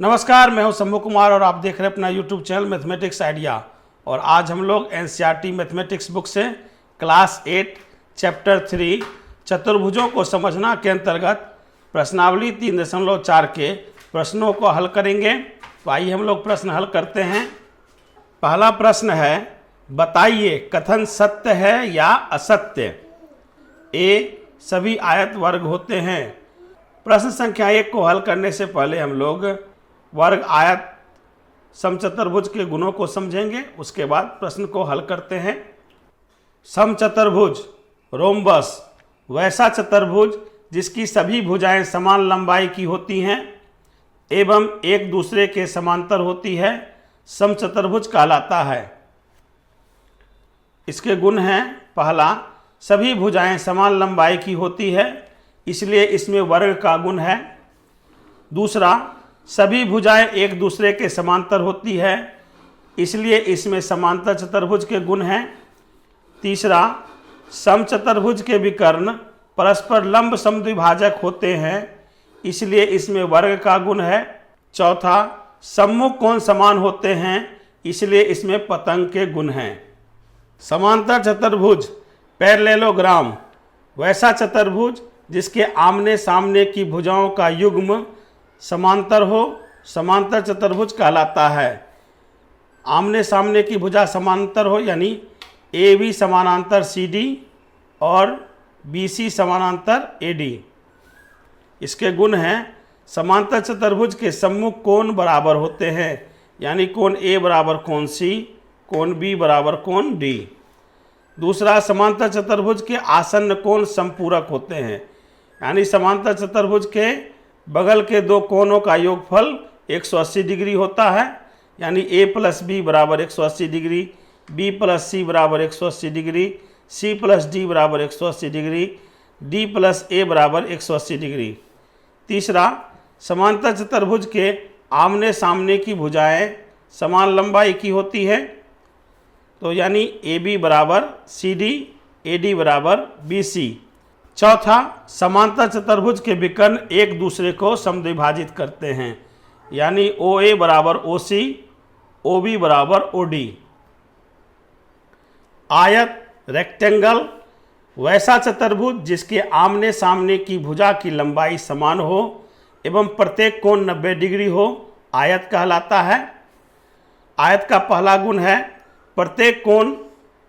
नमस्कार, मैं हूं शंभू कुमार और आप देख रहे हैं अपना यूट्यूब चैनल मैथमेटिक्स आइडिया। और आज हम लोग एनसीईआरटी मैथमेटिक्स बुक से क्लास 8 चैप्टर 3 चतुर्भुजों को समझना के अंतर्गत प्रश्नावली 3.4 के प्रश्नों को हल करेंगे। तो आइए हम लोग प्रश्न हल करते हैं। पहला प्रश्न है, बताइए कथन सत्य है या असत्य। ए, सभी आयत वर्ग होते हैं। प्रश्न संख्या 1 को हल करने से पहले हम लोग वर्ग आयत समचतुर्भुज के गुणों को समझेंगे, उसके बाद प्रश्न को हल करते हैं। समचतुर्भुज रोम्बस वैसा चतुर्भुज जिसकी सभी भुजाएं समान लंबाई की होती हैं एवं एक दूसरे के समांतर होती है, समचतुर्भुज कहलाता है। इसके गुण हैं, पहला, सभी भुजाएं समान लंबाई की होती है इसलिए इसमें वर्ग का गुण है। दूसरा, सभी भुजाएं एक दूसरे के समांतर होती है इसलिए इसमें समांतर चतुर्भुज के गुण हैं। तीसरा, समचतुर्भुज के विकर्ण परस्पर लंब समद्विभाजक होते हैं इसलिए इसमें वर्ग का गुण है। चौथा, सम्मुख कोण समान होते हैं इसलिए इसमें पतंग के गुण हैं। समांतर चतुर्भुज पैरेललोग्राम वैसा चतुर्भुज जिसके आमने सामने की भुजाओं का युग्म समांतर हो, समांतर चतुर्भुज कहलाता है। आमने सामने की भुजा समांतर हो यानी ए बी समानांतर सी डी और बी सी समानांतर ए डी। इसके गुण हैं, समांतर चतुर्भुज के सम्मुख कोण बराबर होते हैं यानी कोण ए बराबर कोण सी, कोण बी बराबर कोण डी। दूसरा, समांतर चतुर्भुज के आसन्न कोण संपूरक होते हैं यानी समांतर चतुर्भुज के बगल के दो कोणों का योगफल 180 डिग्री होता है यानी a प्लस बी बराबर 180 डिग्री, b प्लस सी बराबर 180 डिग्री, c प्लस डी बराबर 180 डिग्री, d प्लस ए बराबर 180 डिग्री। तीसरा, समांतर चतुर्भुज के आमने सामने की भुजाएं समान लंबाई की होती है तो यानी ए बी बराबर सी डी, ए डी बराबर बी सी। चौथा, समांतर चतुर्भुज के विकर्ण एक दूसरे को समद्विभाजित करते हैं यानी ओ ए बराबर ओ सी, ओ बी बराबर ओ डी। आयत रेक्टेंगल वैसा चतुर्भुज जिसके आमने सामने की भुजा की लंबाई समान हो एवं प्रत्येक कोण 90 डिग्री हो, आयत कहलाता है। आयत का पहला गुण है, प्रत्येक कोण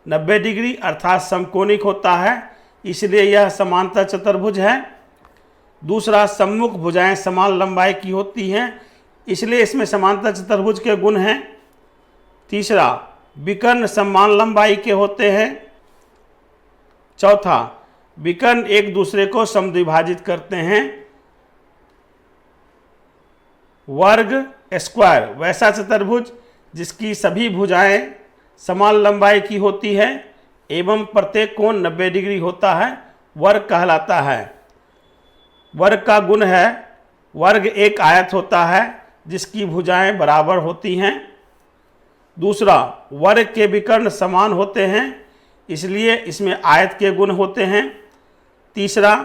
90 डिग्री अर्थात समकोणिक होता है इसलिए यह समांतर चतुर्भुज है। दूसरा, सम्मुख भुजाएं समान लंबाई की होती हैं इसलिए इसमें समांतर चतुर्भुज के गुण हैं। तीसरा, विकर्ण समान लंबाई के होते हैं। चौथा, विकर्ण एक दूसरे को समद्विभाजित करते हैं। वर्ग स्क्वायर वैसा चतुर्भुज जिसकी सभी भुजाएं समान लंबाई की होती है एवं प्रत्येक कोण 90 डिग्री होता है, वर्ग कहलाता है। वर्ग का गुण है, वर्ग एक आयत होता है जिसकी भुजाएं बराबर होती हैं। दूसरा, वर्ग के विकर्ण समान होते हैं इसलिए इसमें आयत के गुण होते हैं। तीसरा,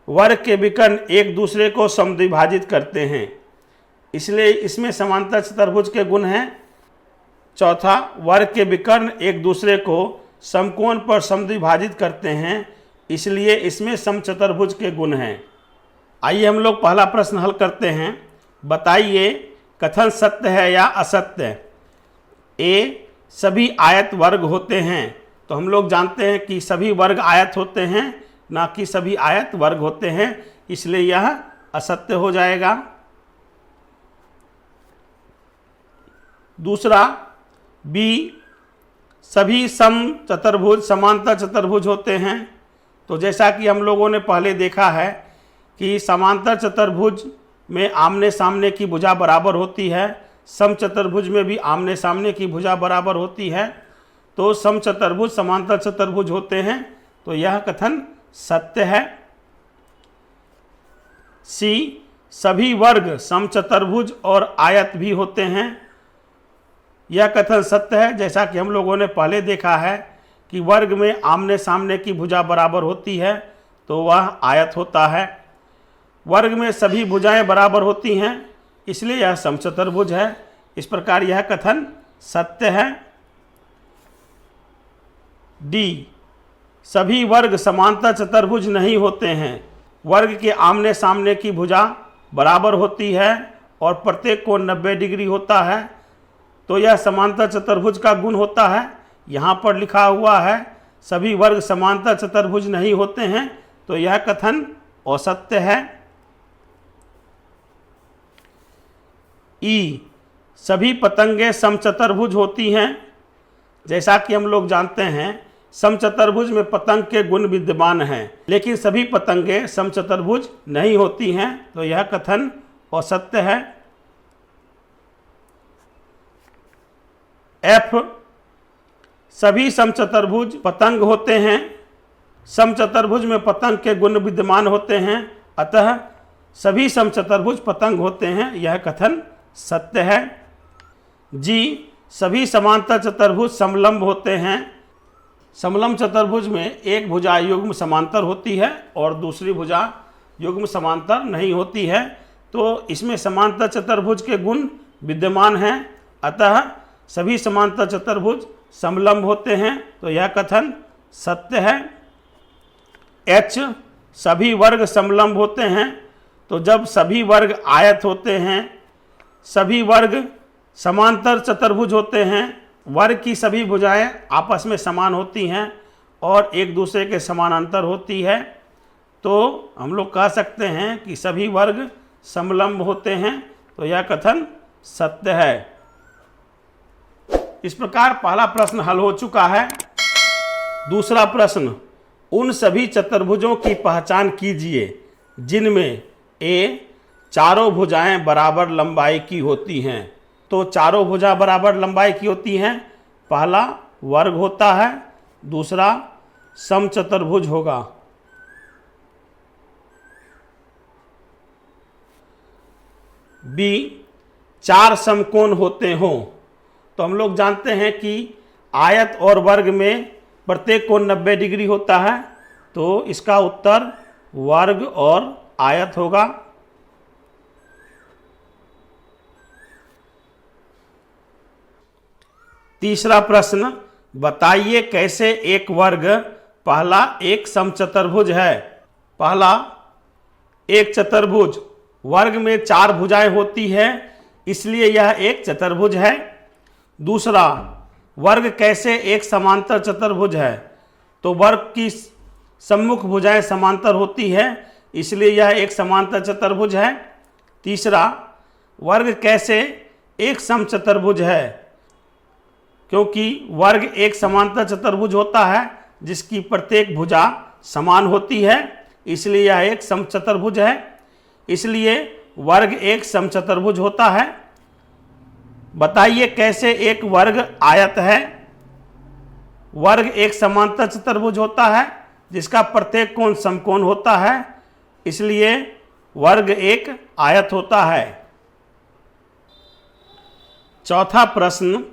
वर्ग के विकर्ण एक दूसरे को समद्विभाजित करते हैं इसलिए इसमें समांतर चतुर्भुज के गुण हैं। चौथा, वर्ग के विकर्ण एक दूसरे को समकोण पर समद्विभाजित करते हैं इसलिए इसमें समचतुर्भुज के गुण हैं। आइए हम लोग पहला प्रश्न हल करते हैं। बताइए कथन सत्य है या असत्य। ए, सभी आयत वर्ग होते हैं। तो हम लोग जानते हैं कि सभी वर्ग आयत होते हैं, ना कि सभी आयत वर्ग होते हैं, इसलिए यह असत्य हो जाएगा। दूसरा, बी, सभी समचतुर्भुज समांतर चतुर्भुज होते हैं। तो जैसा कि हम लोगों ने पहले देखा है कि समांतर चतुर्भुज में आमने सामने की भुजा बराबर होती है, समचतुर्भुज में भी आमने सामने की भुजा बराबर होती है, तो समचतुर्भुज समांतर चतुर्भुज होते हैं, तो यह कथन सत्य है। सी, सभी वर्ग समचतुर्भुज और आयत भी होते हैं। यह कथन सत्य है, जैसा कि हम लोगों ने पहले देखा है कि वर्ग में आमने सामने की भुजा बराबर होती है तो वह आयत होता है। वर्ग में सभी भुजाएं बराबर होती हैं इसलिए यह समचतुर्भुज है। इस प्रकार यह कथन सत्य है। डी, सभी वर्ग समांतर चतुर्भुज नहीं होते हैं। वर्ग के आमने सामने की भुजा बराबर होती है और प्रत्येक कोण 90 डिग्री होता है, तो यह समांतर चतुर्भुज का गुण होता है। यहाँ पर लिखा हुआ है सभी वर्ग समांतर चतुर्भुज नहीं होते हैं, तो यह कथन असत्य है। ई, सभी पतंगें समचतुर्भुज होती हैं। जैसा कि हम लोग जानते हैं समचतुर्भुज में पतंग के गुण विद्यमान हैं, लेकिन सभी पतंगें समचतुर्भुज नहीं होती हैं, तो यह कथन असत्य है। एफ, सभी समचतुर्भुज पतंग होते हैं। समचतुर्भुज में पतंग के गुण विद्यमान होते हैं, अतः सभी समचतुर्भुज पतंग होते हैं, यह कथन सत्य है। जी, सभी समांतर चतुर्भुज समलंब होते हैं। समलंब चतुर्भुज में एक भुजा युग्म समांतर होती है और दूसरी भुजा युग्म समांतर नहीं होती है, तो इसमें समांतर चतुर्भुज के गुण विद्यमान हैं, अतः सभी समांतर चतुर्भुज समलंब होते हैं, तो यह कथन सत्य है। एच, सभी वर्ग समलंब होते हैं। तो जब सभी वर्ग आयत होते हैं, सभी वर्ग समांतर चतुर्भुज होते हैं, वर्ग की सभी भुजाएं आपस में समान होती हैं और एक दूसरे के समानांतर होती है, तो हम लोग कह सकते हैं कि सभी वर्ग समलंब होते हैं, तो यह कथन सत्य है। इस प्रकार पहला प्रश्न हल हो चुका है। दूसरा प्रश्न, उन सभी चतुर्भुजों की पहचान कीजिए जिनमें ए, चारों भुजाएं बराबर लंबाई की होती हैं। तो चारों भुजा बराबर लंबाई की होती हैं। पहला वर्ग होता है, दूसरा समचतुर्भुज होगा। बी, चार समकोण होते हों। तो हम लोग जानते हैं कि आयत और वर्ग में प्रत्येक कोण 90 डिग्री होता है, तो इसका उत्तर वर्ग और आयत होगा। तीसरा प्रश्न, बताइए कैसे एक वर्ग पहला एक समचतुर्भुज है। पहला एक चतुर्भुज, वर्ग में चार भुजाएं होती है, इसलिए यह एक चतुर्भुज है। दूसरा, वर्ग कैसे एक समांतर चतुर्भुज है। तो वर्ग की सम्मुख भुजाएं समांतर होती है, इसलिए यह एक समांतर चतुर्भुज है। तीसरा, वर्ग कैसे एक समचतुर्भुज है, क्योंकि वर्ग एक समांतर चतुर्भुज होता है जिसकी प्रत्येक भुजा समान होती है, इसलिए यह एक समचतुर्भुज है। इसलिए वर्ग एक समचतुर्भुज होता है। बताइए कैसे एक वर्ग आयत है। वर्ग एक समांतर चतुर्भुज होता है जिसका प्रत्येक कोण समकोण होता है, इसलिए वर्ग एक आयत होता है। चौथा प्रश्न,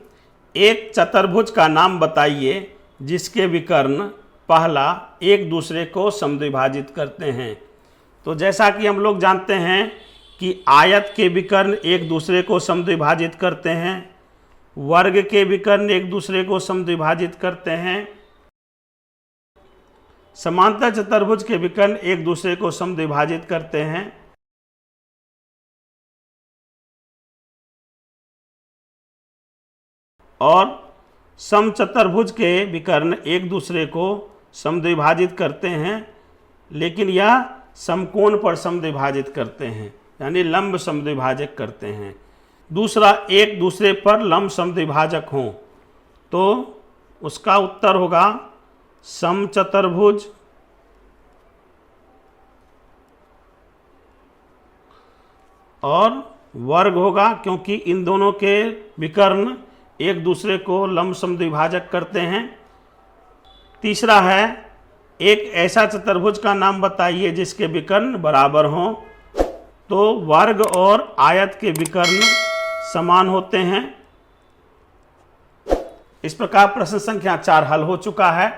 एक चतुर्भुज का नाम बताइए जिसके विकर्ण पहला एक दूसरे को समद्विभाजित करते हैं। तो जैसा कि हम लोग जानते हैं कि आयत के विकर्ण एक दूसरे को समद्विभाजित करते हैं, वर्ग के विकर्ण एक दूसरे को समद्विभाजित करते हैं, समांतर चतुर्भुज के विकर्ण एक दूसरे को समद्विभाजित करते हैं, और समचतुर्भुज के विकर्ण एक दूसरे को समद्विभाजित करते हैं, लेकिन यह समकोण पर समद्विभाजित करते हैं, यानी लंब समद्विभाजक करते हैं। दूसरा, एक दूसरे पर लंब समद्विभाजक हों, तो उसका उत्तर होगा समचतुर्भुज। और वर्ग होगा, क्योंकि इन दोनों के विकर्ण एक दूसरे को लंब समद्विभाजक करते हैं। तीसरा है, एक ऐसा चतुर्भुज का नाम बताइए जिसके विकर्ण बराबर हों। तो वर्ग और आयत के विकर्ण समान होते हैं। इस प्रकार प्रश्न संख्या 4 हल हो चुका है।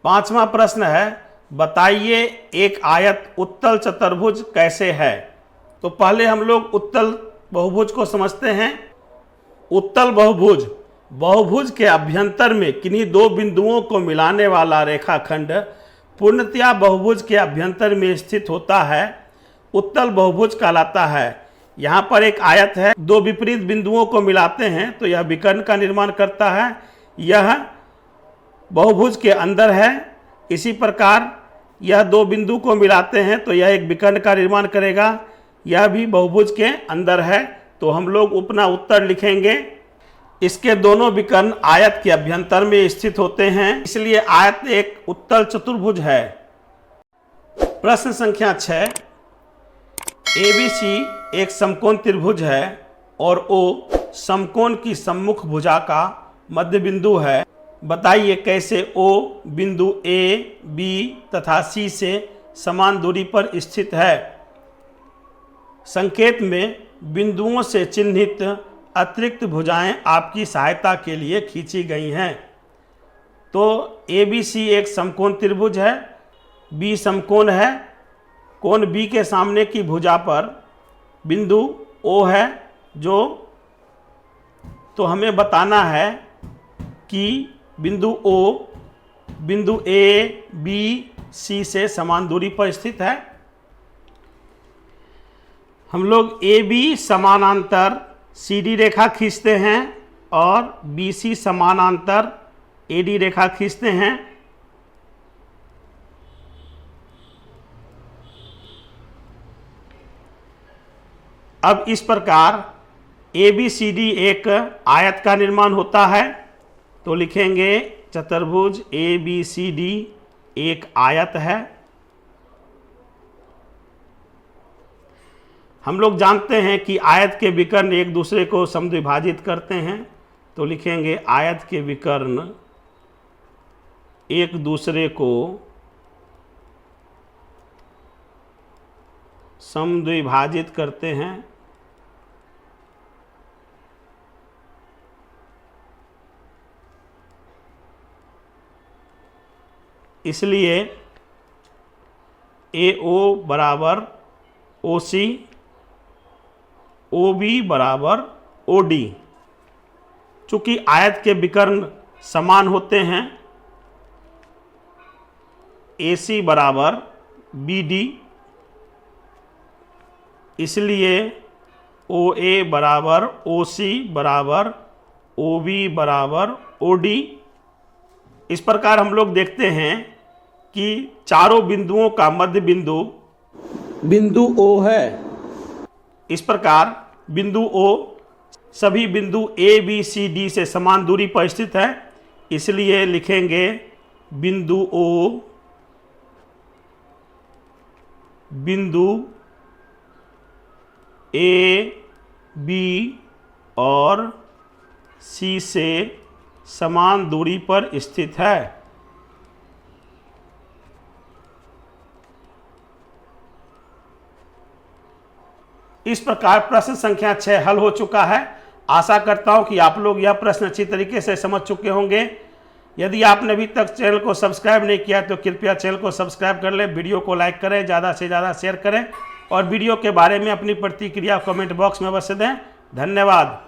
पांचवा प्रश्न है, बताइए एक आयत उत्तल चतुर्भुज कैसे है। तो पहले हम लोग उत्तल बहुभुज को समझते हैं। उत्तल बहुभुज, बहुभुज के अभ्यंतर में किन्हीं दो बिंदुओं को मिलाने वाला रेखाखंड पूर्णतया बहुभुज के अभ्यंतर में स्थित होता है, उत्तल बहुभुज कहलाता है। यहाँ पर एक आयत है, दो विपरीत बिंदुओं को मिलाते हैं तो यह विकर्ण का निर्माण करता है, यह बहुभुज के अंदर है। इसी प्रकार यह दो बिंदु को मिलाते हैं तो यह एक विकर्ण का निर्माण करेगा, यह भी बहुभुज के अंदर है। तो हम लोग अपना उत्तर लिखेंगे। इसके दोनों विकर्ण आयत के अभ्यंतर में स्थित होते हैं, इसलिए आयत एक उत्तल चतुर्भुज है। प्रश्न संख्या 6, ABC एक समकोण त्रिभुज है और O समकोण की सम्मुख भुजा का मध्य बिंदु है। बताइए कैसे O बिंदु A, B तथा C से समान दूरी पर स्थित है। संकेत में बिंदुओं से चिन्हित अतिरिक्त भुजाएं आपकी सहायता के लिए खींची गई हैं। तो ABC एक समकोण त्रिभुज है, B समकोण है। कोण B के सामने की भुजा पर बिंदु O है जो, तो हमें बताना है कि बिंदु O बिंदु A, B, C से समान दूरी पर स्थित है। हम लोग AB समानांतर CD रेखा खींचते हैं और BC समानांतर AD रेखा खींचते हैं। अब इस प्रकार ABCD एक आयत का निर्माण होता है, तो लिखेंगे चतुर्भुज ABCD एक आयत है। हम लोग जानते हैं कि आयत के विकर्ण एक दूसरे को समद्विभाजित करते हैं, तो लिखेंगे आयत के विकर्ण एक दूसरे को समद्विभाजित करते हैं। इसलिए AO बराबर OC, OB बराबर OD। चूंकि आयत के विकर्ण समान होते हैं, AC बराबर BD, इसलिए OA बराबर OC बराबर OB बराबर OD। इस प्रकार हम लोग देखते हैं कि चारों बिंदुओं का मध्य बिंदु O है। इस प्रकार बिंदु O सभी बिंदु A, B, C, D से समान दूरी पर स्थित है, इसलिए लिखेंगे बिंदु O बिंदु A, B और C से समान दूरी पर स्थित है। इस प्रकार प्रश्न संख्या 6 हल हो चुका है। आशा करता हूं कि आप लोग यह प्रश्न अच्छी तरीके से समझ चुके होंगे। यदि आपने अभी तक चैनल को सब्सक्राइब नहीं किया तो कृपया चैनल को सब्सक्राइब कर लें, वीडियो को लाइक करें, ज़्यादा से ज़्यादा शेयर करें और वीडियो के बारे में अपनी प्रतिक्रिया कमेंट बॉक्स में अवश्य दें। धन्यवाद।